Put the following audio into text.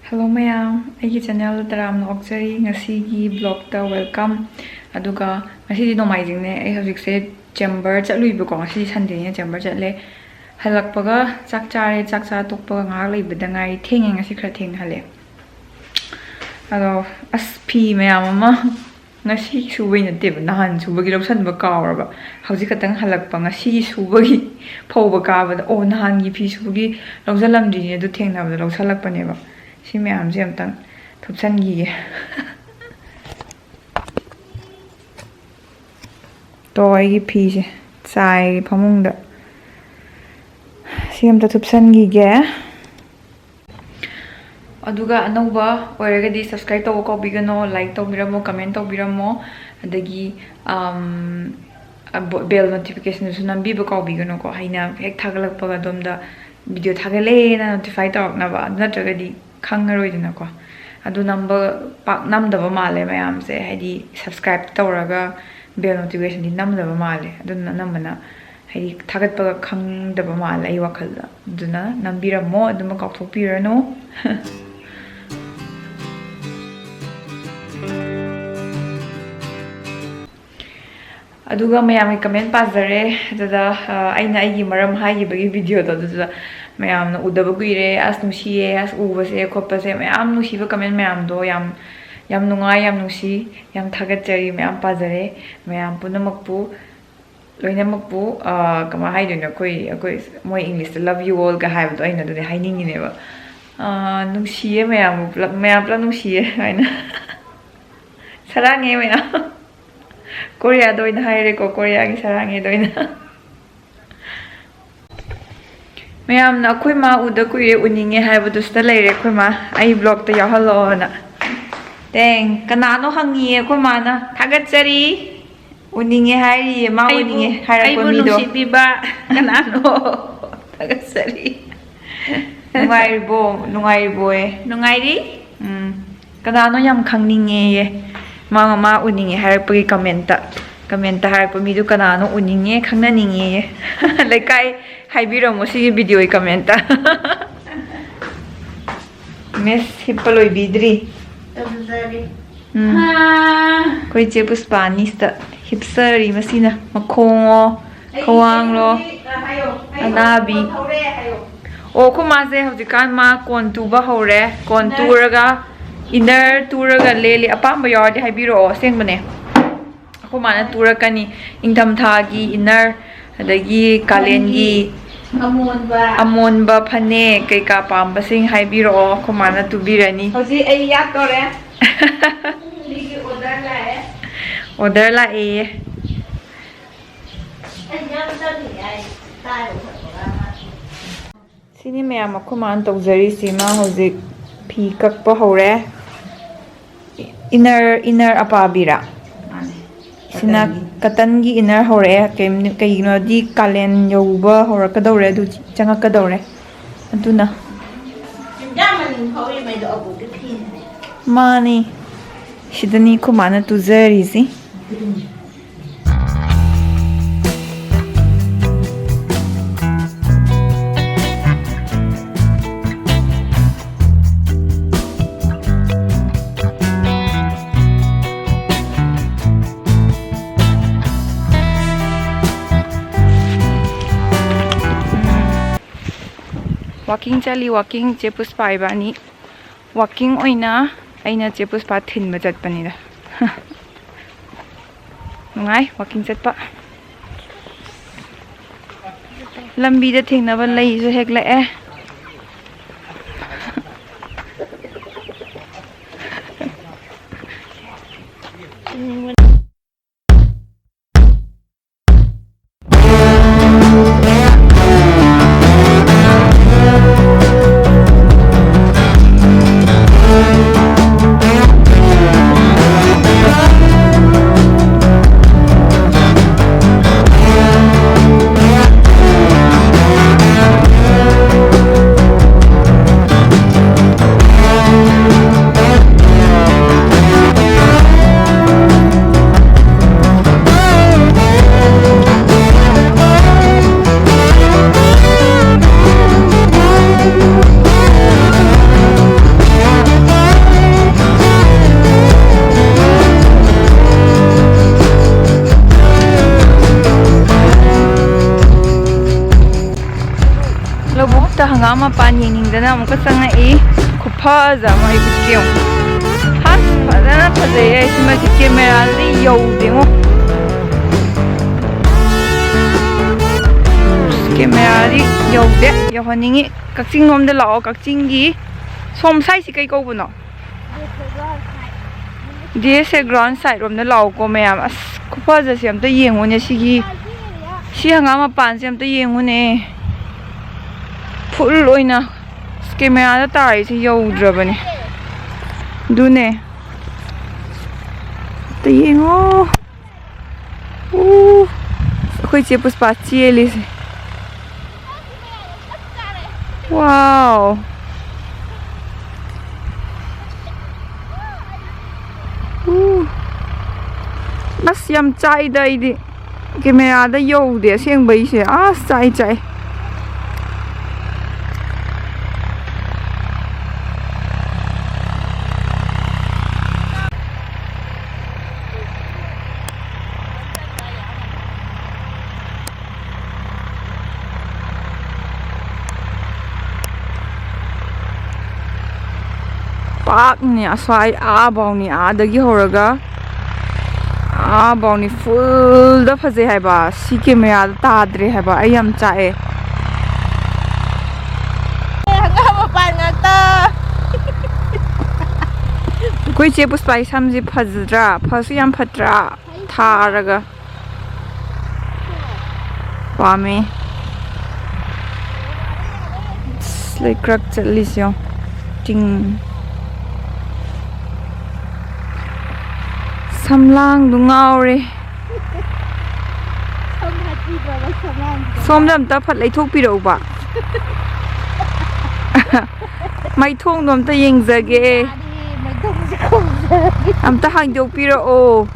Hello mayam, aigi channel taram oksari ngasigi vlog ta welcome. Aduga ngasi nomaijing ne ai hojik se chamber chatluiba ko ngasi Sunday ne chamber chatle. Halakpaga chak cha tokpaga ngak leibada ngai thenge ngasi khra theng hale. Ado as phi mayam ama ngasi subai nate nahan subagi lopsan ba kawraba. Hojik katang halakpa ngasi subagi phauba kabada o nahan gi phi subagi lawjalamdi ne du thengnabada lawsalakpa ne ba. Si mayam si amtang thupsan gi to ai phi se chai phamung da si amta thupsan gi ge aduga anauba oiragadi subscribe to ko bigano like to biramo comment to biramo adagi bell notification su nambi ba ko bigano ko haina hek thagalak paga domda video thagale na notify to na ba natragadi khangharoi ko adu number pak namdaba male mayam se haidi subscribe tawraga bell notification di namdaba male aduna namana haidi thagatpaga khangdaba male ai wakhalda aduna nambiramo aduma kaukthokpirano aduga mayam comment pazare adada aina aigi maram haigibagi video do adada mayam na udaba guire as nusiye as ubase khopase mayam nusiba comment mayam do yam nungai yam nusi yam thagachari mayam pazare mayam punamakpu loinamakpu kama haidona koi moi English love you all ga haibdo aina do hainingi neba nusiye mayam pla nusiye aina sarange mayam Korea doina haire ko Korea gi sarange doina mayam na khoi ma uda kuire uninge haibadu sta leire khoi ma ai vlog ta yahalo na teng kanano hangi khoi ma na thagachari uninge hairi ma uninge haira ko mi do sibiba kanano thagachari nungai ri kanano yam khangninge ye ma uninge haira pagi comment haira pa mi do kanano uninge khangnaninge ye laikai haibiramo si video I comment Miss hipaloi bidri koi che puspa insta hipsari masina makhongo khawanglo anabi o kuma se hojikan ma kon tuba hore kon turaga inner turaga leli apamba yawde haibiro sengbane kuma na turakani ingdam thagi inner adagi kalengi amonba phane kai ka pamba sing haibiro khomana tubirani hoji ai yak tore ligi order la e sini mayam khoman tawjari sima hoji phi kakpa hore inner apabira sina katangi inner hore kaino di kalen yoba hora kadore du changa kadore aduna mani sidani kumana tuzari si walking che puspa ibani walking oina aina che puspa thin ba chat pani da ngai walking chat pa lambi da thengna ba lei so hek la e ꯑꯃꯨꯛꯀ ꯆꯪꯉꯛꯏ ꯈꯨꯐꯖ ꯑꯃ ꯑꯩ ꯎꯠꯀꯦ ꯌꯦꯡꯉꯣ ꯑꯁ ꯐꯖꯅ ꯐꯖꯩꯌꯦ ꯁꯤꯃꯗꯤ ꯀꯦꯃꯦꯔꯥꯗꯗꯤ ꯌꯧꯗꯦꯉꯣ ꯀꯦꯃꯦꯔꯥꯗꯤ ꯌꯧꯗꯦ ꯌꯧꯍꯟꯅꯤꯡꯉꯤ ꯀꯛꯆꯤꯡ ꯂꯣꯝꯗ ꯂꯥꯛꯑꯣ ꯀꯛꯆꯤꯡꯒꯤ ꯁꯣꯝ ꯁꯥꯏꯠꯁꯤ ꯀꯩ ꯀꯧꯕꯅꯣ ꯗꯦꯁꯦ ꯒ꯭ꯔꯥꯎꯟ ꯁꯥꯏꯠ ꯔꯣꯝꯗ ꯂꯥꯛꯑꯣꯀꯣ ꯃꯌꯥꯝ ꯑꯁ ꯈꯨꯐꯖꯁꯦ ꯑꯝꯇ ꯌꯦꯡꯉꯨꯅꯦ ꯁꯤ ꯍꯪꯒꯥꯝ ꯃꯄꯥꯟꯁꯦ ꯑꯝꯇ ꯌꯦꯡꯉꯨꯅꯦ ꯐꯨꯜ ꯑꯣꯏꯅ ꯀꯦꯃꯦꯔꯥꯗ ꯇꯥꯔꯤꯁꯦ ꯌꯧꯗ꯭ꯔꯕꯅꯦ ꯑꯗꯨꯅꯦ ꯑꯝꯇ ꯌꯦꯡꯉꯣ ꯑꯩꯈꯣꯏ ꯆꯦ ꯄꯨꯁꯄꯥ ꯆꯦꯜꯂꯤꯁꯦ ꯋꯥꯎ ꯑꯁ ꯌꯥꯝ ꯆꯥꯛꯏꯗ ꯑꯩꯗꯤ ꯀꯦꯃꯦꯔꯥꯗ ꯌꯧꯗꯦ ꯑꯁꯦꯡꯕꯩꯁꯦ ꯑꯁ ꯆꯥꯛꯏ ꯄꯥꯛꯅꯦ ꯑꯁ꯭ꯋꯥꯏ ꯕꯥꯎꯅꯤ ꯑꯥꯗꯒꯤ ꯍꯧꯔꯒ ꯕꯥꯎꯅꯤ ꯐꯨꯜꯗ ꯐꯖꯩ ꯍꯥꯏꯕ ꯁꯤ ꯀꯦꯃꯦꯔꯥꯗ ꯇꯥꯗ꯭ꯔꯦ ꯍꯥꯏꯕ ꯑꯩ ꯌꯥꯝ ꯆꯥꯛꯑꯦ ꯍꯪꯒꯥꯝ ꯃꯄꯥꯟ ꯉꯥꯛꯇ ꯑꯩꯈꯣꯏ ꯆꯦ ꯄꯨꯁꯄꯥꯒꯤ ꯁꯝꯁꯦ ꯐꯖꯗ꯭ꯔꯥ ꯐꯁꯨ ꯌꯥꯝ ꯐꯠꯇ꯭ꯔꯥ ꯊꯥꯔꯒ ꯄꯥꯝꯃꯦ ꯂꯩꯀ꯭ꯔꯛ ꯆꯠꯂꯤꯁꯦ ꯌꯦꯡꯉꯣ ꯆꯤꯡ ꯁꯝꯂꯥꯡꯗꯨ ꯉꯥꯎꯔꯦ ꯁꯣꯝꯗ ꯑꯝꯇ ꯐꯠ ꯂꯩꯊꯣꯛꯄꯤꯔꯛꯎꯕ ꯃꯩꯊꯣꯡꯗꯣ ꯑꯝꯇ ꯌꯦꯡꯖꯒꯦ ꯑꯝꯇ ꯍꯥꯏꯗꯣꯛꯄꯤꯔꯛꯑꯣ